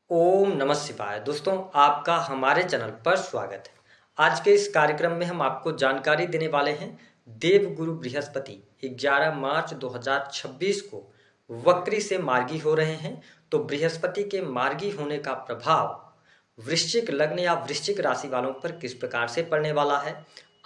ओम नमः शिवाय। दोस्तों, आपका हमारे चैनल पर स्वागत है। आज के इस कार्यक्रम में हम आपको जानकारी देने वाले हैं देवगुरु बृहस्पति 11 मार्च 2026 को वक्री से मार्गी हो रहे हैं। तो बृहस्पति के मार्गी होने का प्रभाव वृश्चिक लग्न या वृश्चिक राशि वालों पर किस प्रकार से पड़ने वाला है,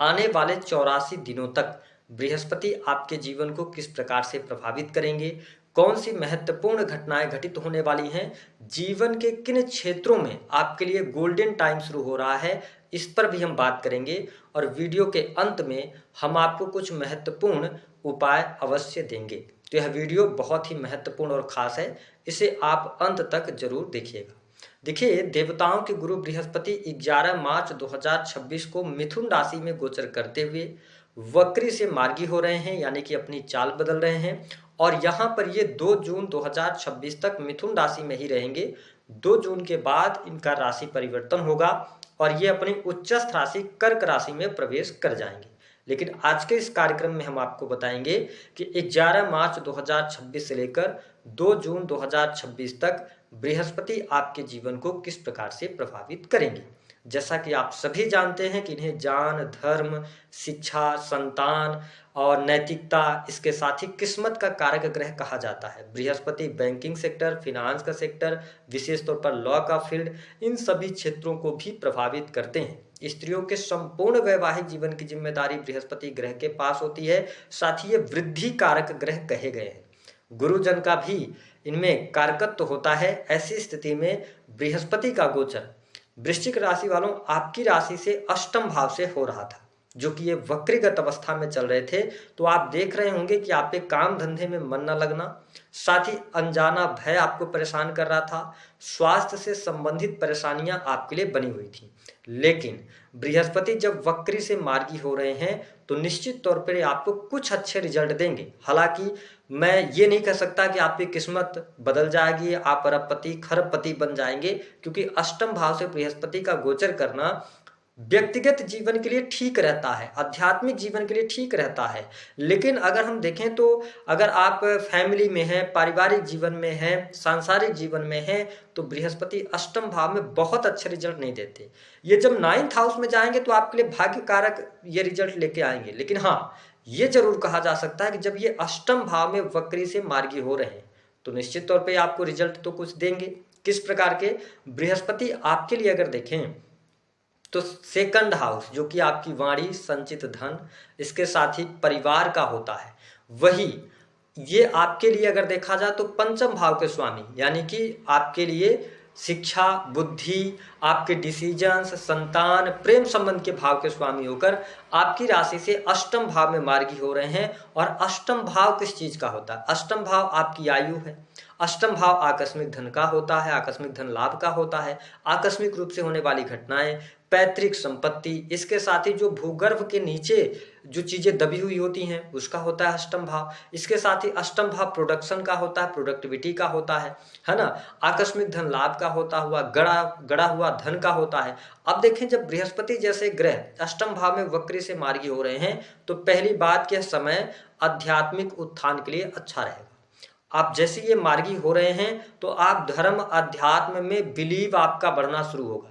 आने वाले 84 दिनों तक बृहस्पति आपके जीवन को किस प्रकार से प्रभावित करेंगे, कौन सी महत्वपूर्ण घटनाएं घटित होने वाली हैं, जीवन के किन क्षेत्रों में आपके लिए गोल्डन टाइम शुरू हो रहा है, इस पर भी हम बात करेंगे। और वीडियो के अंत में हम आपको कुछ महत्वपूर्ण उपाय अवश्य देंगे। तो यह वीडियो बहुत ही महत्वपूर्ण और खास है, इसे आप अंत तक जरूर देखिएगा। देखिए, देवताओं के गुरु बृहस्पति 11 मार्च 2026 को मिथुन राशि में गोचर करते हुए वक्री से मार्गी हो रहे हैं, यानी कि अपनी चाल बदल रहे हैं। और यहाँ पर ये 2 जून 2026 तक मिथुन राशि में ही रहेंगे। 2 जून के बाद इनका राशि परिवर्तन होगा और ये अपनी उच्चस्थ राशि कर्क राशि में प्रवेश कर जाएंगे। लेकिन आज के इस कार्यक्रम में हम आपको बताएंगे कि 11 मार्च 2026 से लेकर 2 जून 2026 तक बृहस्पति आपके जीवन को किस प्रकार से प्रभावित करेंगे। जैसा कि आप सभी जानते हैं कि इन्हें ज्ञान, धर्म, शिक्षा, संतान और नैतिकता, इसके साथ ही किस्मत का कारक ग्रह कहा जाता है। बृहस्पति बैंकिंग सेक्टर, फिनांस का सेक्टर, विशेष तौर पर लॉ का फील्ड, इन सभी क्षेत्रों को भी प्रभावित करते हैं। स्त्रियों के संपूर्ण वैवाहिक जीवन की जिम्मेदारी बृहस्पति ग्रह के पास होती है। साथ ही ये वृद्धि कारक ग्रह कहे गए हैं। गुरुजन का भी इनमें कारकत्व होता है। ऐसी स्थिति में बृहस्पति का गोचर वृश्चिक राशि वालों आपकी राशि से अष्टम भाव से हो रहा था, जो कि ये वक्रीगत अवस्था में चल रहे थे। तो आप देख रहे होंगे कि आपके काम धंधे में मन न लगना, साथ ही अनजाना भय आपको परेशान कर रहा था। स्वास्थ्य से संबंधित परेशानियां आपके लिए बनी हुई थी। लेकिन बृहस्पति जब वक्री से मार्गी हो रहे हैं तो निश्चित तौर पर आपको कुछ अच्छे रिजल्ट देंगे। हालांकि मैं ये नहीं कह सकता कि आपकी किस्मत बदल जाएगी, आप अरबपति खरबपति बन जाएंगे, क्योंकि अष्टम भाव से बृहस्पति का गोचर करना व्यक्तिगत जीवन के लिए ठीक रहता है, आध्यात्मिक जीवन के लिए ठीक रहता है। लेकिन अगर हम देखें तो अगर आप फैमिली में हैं, पारिवारिक जीवन में हैं, सांसारिक जीवन में हैं, तो बृहस्पति अष्टम भाव में बहुत अच्छे रिजल्ट नहीं देते। ये जब 9th हाउस में जाएंगे तो आपके लिए भाग्य कारक ये रिजल्ट लेके आएंगे। लेकिन हाँ, ये जरूर कहा जा सकता है कि जब ये अष्टम भाव में वक्री से मार्गी हो रहे हैं तो निश्चित तौर पे आपको रिजल्ट तो कुछ देंगे। किस प्रकार के? बृहस्पति आपके लिए अगर देखें तो सेकंड हाउस, जो कि आपकी वाणी, संचित धन, इसके साथ ही परिवार का होता है, वही ये आपके लिए अगर देखा जाए तो पंचम भाव के स्वामी, यानी कि आपके लिए शिक्षा, बुद्धि, आपके डिसीजंस, संतान, प्रेम संबंध के भाव के स्वामी होकर आपकी राशि से अष्टम भाव में मार्गी हो रहे हैं। और अष्टम भाव किस चीज का होता है? अष्टम भाव आपकी आयु है। अष्टम भाव आकस्मिक धन का होता है, आकस्मिक धन लाभ का होता है, आकस्मिक रूप से होने वाली घटनाएं, पैतृक संपत्ति, इसके साथ ही जो भूगर्भ के नीचे जो चीजें दबी हुई होती हैं उसका होता है अष्टम भाव। इसके साथ ही अष्टम भाव प्रोडक्शन का होता है, प्रोडक्टिविटी का होता है ना। आकस्मिक धन लाभ का होता हुआ, गड़ा हुआ धन का होता है। अब देखें, जब बृहस्पति जैसे ग्रह अष्टम भाव में वक्री से मार्गी हो रहे हैं तो पहली बात यह समय आध्यात्मिक उत्थान के लिए अच्छा रहेगा। आप जैसे ये मार्गी हो रहे हैं तो आप धर्म, अध्यात्म में बिलीव आपका बढ़ना शुरू होगा।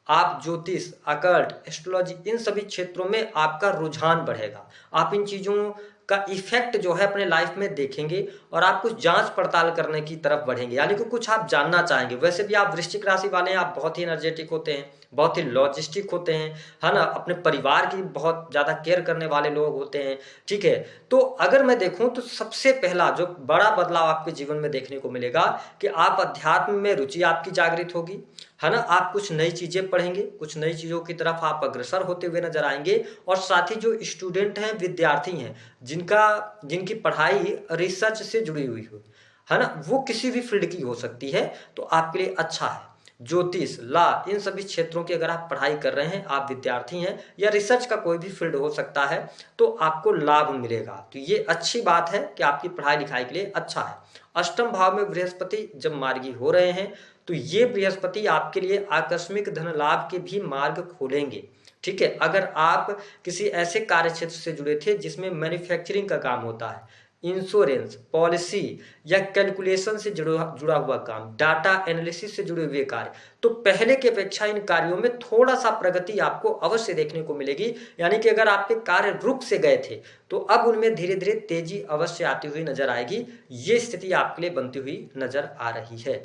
आप ज्योतिष, अकल्ट, एस्ट्रोलॉजी, इन सभी क्षेत्रों में आपका रुझान बढ़ेगा। आप इन चीजों का इफेक्ट जो है अपने लाइफ में देखेंगे और आप कुछ जांच पड़ताल करने की तरफ बढ़ेंगे, यानी कि कुछ आप जानना चाहेंगे। वैसे भी आप वृश्चिक राशि वाले हैं, आप बहुत ही एनर्जेटिक होते हैं, बहुत ही लॉजिस्टिक होते हैं, है ना। अपने परिवार की बहुत ज्यादा केयर करने वाले लोग होते हैं, ठीक है। तो अगर मैं देखूं तो सबसे पहला जो बड़ा बदलाव आपके जीवन में देखने को मिलेगा कि आप अध्यात्म में रुचि आपकी जागृत होगी, है ना। आप कुछ नई चीजें पढ़ेंगे, कुछ नई चीजों की तरफ आप अग्रसर होते हुए नजर आएंगे। और साथ ही जो स्टूडेंट हैं, विद्यार्थी हैं, जिनकी पढ़ाई रिसर्च से जुड़ी हुई हो, है ना, वो किसी भी फील्ड की हो सकती है, तो आपके लिए अच्छा है। ज्योतिष, लॉ, इन सभी क्षेत्रों की अगर आप पढ़ाई कर रहे हैं, आप विद्यार्थी हैं, या रिसर्च का कोई भी फील्ड हो सकता है, तो आपको लाभ मिलेगा। तो ये अच्छी बात है कि आपकी पढ़ाई लिखाई के लिए अच्छा है। अष्टम भाव में बृहस्पति जब मार्गी हो रहे हैं तो ये बृहस्पति आपके लिए आकस्मिक धन लाभ के भी मार्ग खोलेंगे, ठीक है। अगर आप किसी ऐसे कार्य क्षेत्र से जुड़े थे जिसमें मैन्युफैक्चरिंग का काम होता है, इंश्योरेंस, पॉलिसी या कैलकुलेशन से जुड़ा हुआ काम, डाटा एनालिसिस से जुड़े हुए कार्य, तो पहले की अपेक्षा इन कार्यों में थोड़ा सा प्रगति आपको अवश्य देखने को मिलेगी। यानी कि अगर आपके कार्य रुक से गए थे तो अब उनमें धीरे धीरे तेजी अवश्य आती हुई नजर आएगी। ये स्थिति आपके लिए बनती हुई नजर आ रही है।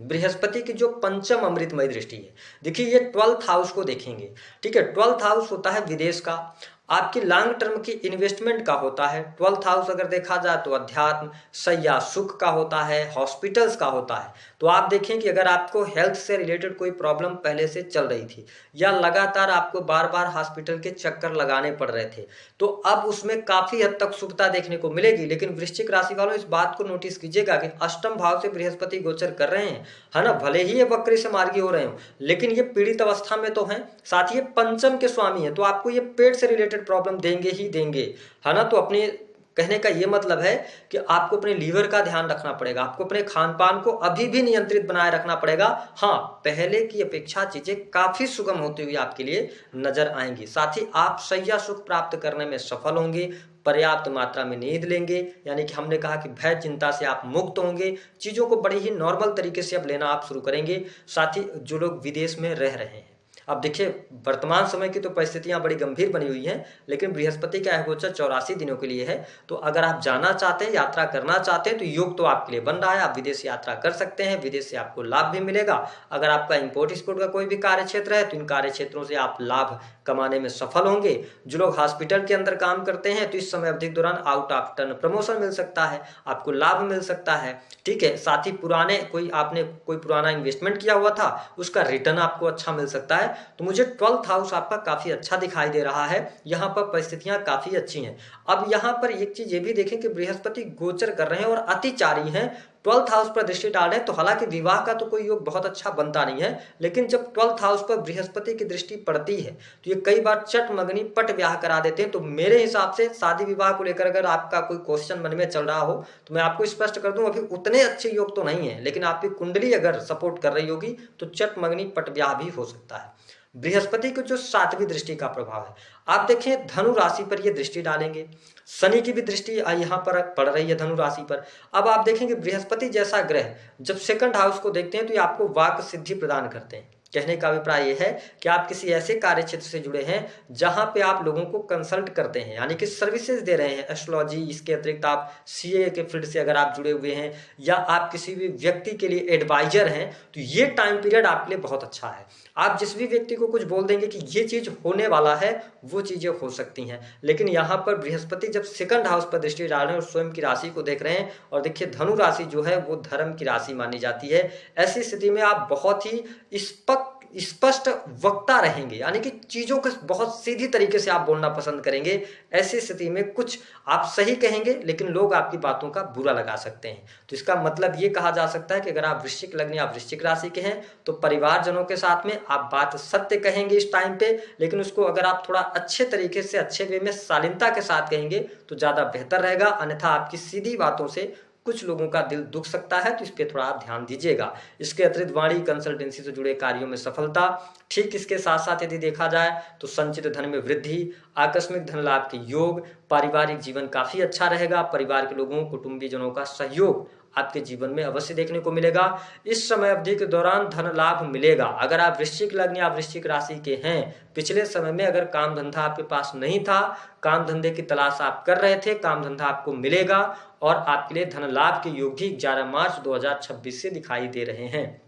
बृहस्पति की जो पंचम अमृतमय दृष्टि है, देखिए ये 12th हाउस को देखेंगे। ठीक है, 12th हाउस होता है विदेश का, आपकी लॉन्ग टर्म की इन्वेस्टमेंट का होता है। 12th हाउस अगर देखा जाए तो अध्यात्म, सैया, सुख का होता है, हॉस्पिटल्स का होता है। तो आप देखें कि अगर आपको हेल्थ से रिलेटेड कोई प्रॉब्लम पहले से चल रही थी या लगातार आपको बार बार हॉस्पिटल के चक्कर लगाने पड़ रहे थे, तो अब उसमें काफी हद तक शुभता देखने को मिलेगी। लेकिन वृश्चिक राशि वालों इस बात को नोटिस कीजिएगा कि अष्टम भाव से बृहस्पति गोचर कर रहे हैं, है ना, भले ही ये वक्री से मार्गी हो रहे हो लेकिन ये पीड़ित अवस्था में तो हैं, साथ ही ये पंचम के स्वामी है, तो आपको ये पेट से रिलेटेड प्रॉब्लम देंगे ही देंगे, है ना। तो अपने कहने का ये मतलब है कि आपको अपने लीवर का ध्यान रखना पड़ेगा, आपको अपने खान पान को अभी भी नियंत्रित बनाए रखना पड़ेगा। हाँ, पहले की अपेक्षा चीजें काफी सुगम होती हुई आपके लिए नजर आएंगी। साथ ही आप शैया सुख प्राप्त करने में सफल होंगे, पर्याप्त मात्रा में नींद लेंगे, यानी कि हमने कहा कि भय चिंता से आप मुक्त होंगे, चीजों को बड़ी ही नॉर्मल तरीके से अब लेना आप शुरू करेंगे। साथ ही जो लोग विदेश में रह रहे हैं, अब देखिए वर्तमान समय की तो परिस्थितियां बड़ी गंभीर बनी हुई हैं, लेकिन बृहस्पति का यह गोचर 84 दिनों के लिए है। तो अगर आप जाना चाहते हैं, यात्रा करना चाहते हैं, तो योग तो आपके लिए बन रहा है, आप विदेश यात्रा कर सकते हैं, विदेश से आपको लाभ भी मिलेगा। अगर आपका इंपोर्ट एक्सपोर्ट का कोई भी कार्य क्षेत्र है तो इन कार्य क्षेत्रों से आप लाभ कमाने में सफल होंगे। जो लोग हॉस्पिटल के अंदर काम करते हैं तो इस समय अवधि के दौरान आउट ऑफ टर्न प्रमोशन मिल सकता है, आपको लाभ मिल सकता है। ठीक है, साथ ही आपने कोई पुराना इन्वेस्टमेंट किया हुआ था उसका रिटर्न आपको अच्छा मिल सकता है। तो मुझे 12th हाउस आपका काफी अच्छा दिखाई दे रहा है, यहाँ पर परिस्थितियां काफी अच्छी हैं। अब यहाँ पर एक चीज ये भी देखें कि बृहस्पति गोचर कर रहे हैं और अतिचारी हैं, 12th हाउस पर दृष्टि डाल रहे हैं। तो हालांकि विवाह का तो कोई योग बहुत अच्छा बनता नहीं है, लेकिन जब 12th हाउस पर बृहस्पति की दृष्टि पड़ती है तो ये कई बार चट मगनी पट ब्याह करा देते हैं। तो मेरे हिसाब से शादी विवाह को लेकर अगर आपका कोई क्वेश्चन मन में चल रहा हो तो मैं आपको स्पष्ट कर दूं, अभी उतने अच्छे योग तो नहीं है, लेकिन आपकी कुंडली अगर सपोर्ट कर रही होगी तो चट मगनी पट ब्याह भी हो सकता है। बृहस्पति को जो 7वीं दृष्टि का प्रभाव है, आप देखें धनु राशि पर ये दृष्टि डालेंगे, शनि की भी दृष्टि यहाँ पर पड़ रही है धनु राशि पर। अब आप देखेंगे बृहस्पति जैसा ग्रह जब सेकंड हाउस को देखते हैं तो ये आपको वाक सिद्धि प्रदान करते हैं। कहने का अभिप्राय यह है कि आप किसी ऐसे कार्य क्षेत्र से जुड़े हैं जहां पे आप लोगों को कंसल्ट करते हैं, यानी कि सर्विसेज दे रहे हैं, एस्ट्रोलॉजी, इसके अतिरिक्त आप सीए के फील्ड से अगर आप जुड़े हुए हैं या आप किसी भी व्यक्ति के लिए एडवाइजर हैं, तो ये टाइम पीरियड आपके लिए बहुत अच्छा है। आप जिस भी व्यक्ति को कुछ बोल देंगे कि ये चीज होने वाला है, वो चीजें हो सकती हैं। लेकिन यहाँ पर बृहस्पति जब सेकंड हाउस पर दृष्टि डाल रहे हैं और स्वयं की राशि को देख रहे हैं, और देखिए धनु राशि जो है वो धर्म की राशि मानी जाती है, ऐसी स्थिति में आप बहुत ही स्पष्ट वक्ता रहेंगे, यानी कि चीजों को बहुत सीधी तरीके से आप बोलना पसंद करेंगे। ऐसी स्थिति में कुछ आप सही कहेंगे लेकिन लोग आपकी बातों का बुरा लगा सकते हैं। तो इसका मतलब ये कहा जा सकता है कि अगर आप वृश्चिक लग्न या वृश्चिक राशि के हैं तो परिवारजनों के साथ में आप बात सत्य कहेंगे इस टाइम पे, लेकिन उसको अगर आप थोड़ा अच्छे तरीके से, अच्छे वे में, शालीनता के साथ कहेंगे तो ज्यादा बेहतर रहेगा। अन्यथा आपकी सीधी बातों से कुछ लोगों का दिल दुख सकता है, तो इस पे थोड़ा आप ध्यान दीजिएगा। इसके अतिरिक्त वाणी कंसल्टेंसी से जुड़े कार्यों में सफलता, ठीक इसके साथ साथ यदि देखा जाए तो संचित धन में वृद्धि, आकस्मिक धन लाभ के योग, पारिवारिक जीवन काफी अच्छा रहेगा। परिवार के लोगों, कुटुंबी जनों का सहयोग आपके जीवन में अवश्य देखने को मिलेगा। इस समय अवधि के दौरान धन लाभ मिलेगा। अगर आप वृश्चिक लग्न या वृश्चिक राशि के हैं, पिछले समय में अगर काम धंधा आपके पास नहीं था, काम धंधे की तलाश आप कर रहे थे, काम धंधा आपको मिलेगा और आपके लिए धन लाभ के योग भी 11 मार्च 2026 से दिखाई दे रहे हैं।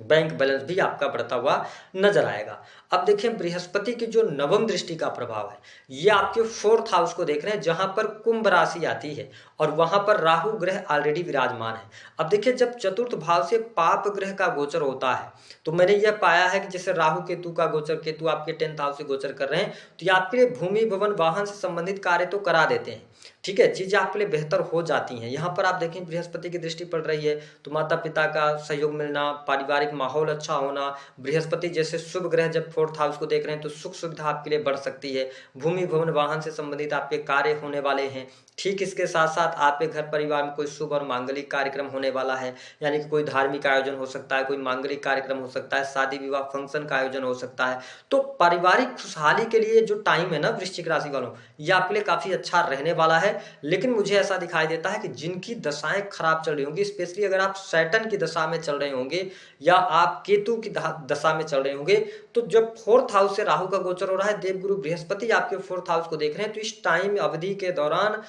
बैंक बैलेंस भी आपका बढ़ता हुआ नजर आएगा। अब देखें बृहस्पति की जो नवम दृष्टि का प्रभाव है, ये आपके 4th हाउस को देख रहे हैं जहां पर कुंभ राशि आती है और वहां पर राहु ग्रह ऑलरेडी विराजमान है। अब देखिए जब चतुर्थ भाव से पाप ग्रह का गोचर होता है तो मैंने यह पाया है कि जैसे राहु केतु का गोचर, केतु आपके 10th हाउस से गोचर कर रहे हैं, तो ये आपके लिए भूमि, भवन, वाहन से संबंधित कार्य तो करा देते हैं। ठीक है, चीजें आपके लिए बेहतर हो जाती हैं। यहाँ पर आप देखें बृहस्पति की दृष्टि पड़ रही है तो माता पिता का सहयोग मिलना, पारिवारिक माहौल अच्छा होना, बृहस्पति जैसे शुभ ग्रह जब 4th हाउस को देख रहे हैं तो सुख सुविधा आपके लिए बढ़ सकती है। भूमि, भवन, वाहन से संबंधित आपके कार्य होने वाले हैं। ठीक इसके साथ साथ आपके घर परिवार में कोई शुभ और मांगलिक कार्यक्रम होने वाला है, यानी कि कोई धार्मिक आयोजन हो सकता है, कोई मांगलिक कार्यक्रम हो सकता है, शादी विवाह फंक्शन का आयोजन हो सकता है। तो पारिवारिक खुशहाली के लिए जो टाइम है ना वृश्चिक राशि वालों, ये आपके लिए काफी अच्छा रहने वाला है। है, लेकिन मुझे ऐसा दिखाई देता है कि जिनकी दशाएं खराब चल रही होंगी, स्पेशली अगर आप सैटर्न की दशा में चल रहे होंगे या आप केतु की दशा में चल रहे होंगे, तो जब फोर्थ हाउस से राहु का गोचर हो रहा है, देवगुरु बृहस्पति आपके फोर्थ हाउस को देख रहे हैं, तो इस टाइम अवधि के दौरान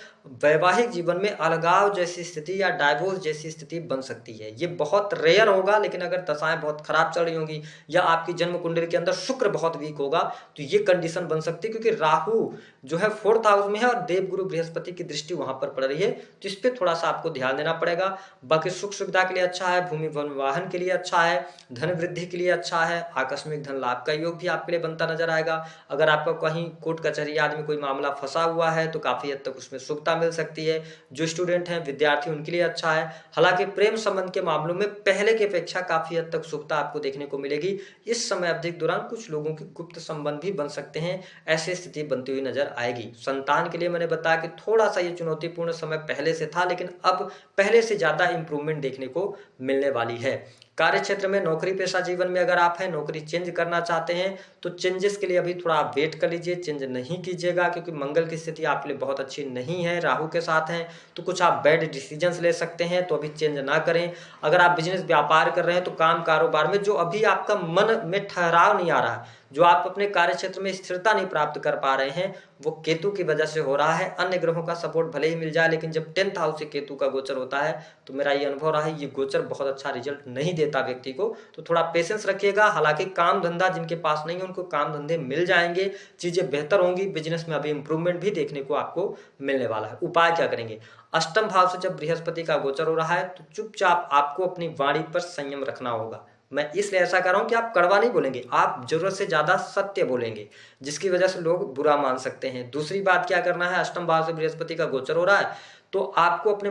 वैवाहिक जीवन में अलगाव जैसी स्थिति या डाइवोर्स जैसी स्थिति बन सकती है। ये बहुत रेयर होगा, लेकिन अगर दशाएं बहुत खराब चल रही होंगी या आपकी जन्म कुंडली के अंदर शुक्र बहुत वीक होगा, तो ये कंडीशन बन सकती है, क्योंकि राहु जो है फोर्थ हाउस में है और देवगुरु बृहस्पति की दृष्टि वहां पर पड़ रही है, तो इस पे थोड़ा सा आपको ध्यान देना पड़ेगा। बाकी सुख सुविधा के लिए अच्छा है, भूमि वाहन के लिए अच्छा है, धन वृद्धि के लिए अच्छा है, आकस्मिक धन लाभ का योग भी आपके लिए बनता नजर आएगा। अगर आपका कहीं कोर्ट कचहरी आदि में कोई मामला फंसा हुआ है तो काफी हद तक उसमें सुविधा मिल सकती है। जो स्टूडेंट हैं, विद्यार्थी, उनके लिए अच्छा है। हालांकि प्रेम संबंध के मामलों में पहले की अपेक्षा काफी हद तक सुविधा आपको देखने को मिलेगी। इस समय अवधि के दौरान कुछ लोगों के गुप्त संबंध भी बन सकते हैं, ऐसी स्थिति बनती हुई नजर आएगी। संतान के लिए मैंने बताया कि थोड़ा सा ये चुनौतीपूर्ण समय पहले से था, लेकिन अब पहले से ज्यादा इंप्रूवमेंट देखने को मिलने वाली है। कार्य क्षेत्र में, नौकरी पेशा जीवन में अगर आप हैं, नौकरी चेंज करना चाहते हैं, तो चेंजेस के लिए अभी थोड़ा आप वेट कर लीजिए, चेंज नहीं कीजिएगा, क्योंकि मंगल की स्थिति आपके लिए बहुत अच्छी नहीं है, राहु के साथ हैं, तो कुछ आप बैड डिसीजंस ले सकते हैं, तो अभी चेंज ना करें। अगर आप बिजनेस व्यापार कर रहे हैं, तो काम कारोबार में जो अभी आपका मन में ठहराव नहीं आ रहा है, जो आप अपने कार्य क्षेत्र में स्थिरता नहीं प्राप्त कर पा रहे हैं, वो केतु की वजह से हो रहा है। अन्य ग्रहों का सपोर्ट भले ही मिल जाए, लेकिन जब 10th हाउस से केतु का गोचर होता है, तो मेरा ये अनुभव रहा है, ये गोचर बहुत अच्छा रिजल्ट नहीं देता व्यक्ति को, तो थोड़ा पेशेंस रखिएगा। हालांकि काम धंधा जिनके पास नहीं है, उनको काम धंधे मिल जाएंगे, चीजें बेहतर होंगी, बिजनेस में अभी इंप्रूवमेंट भी देखने को आपको मिलने वाला है। उपाय क्या करेंगे? अष्टम भाव से जब बृहस्पति का गोचर हो रहा है, तो चुपचाप आपको अपनी वाणी पर संयम रखना होगा। मैं इसलिए ऐसा कर रहा हूं कि आप कड़वा नहीं बोलेंगे, आप जरूरत से ज्यादा सत्य बोलेंगे, जिसकी वजह से लोग बुरा मान सकते हैं। दूसरी बात क्या करना है, अष्टम भाव से बृहस्पति का गोचर हो रहा है, तो आपको अपने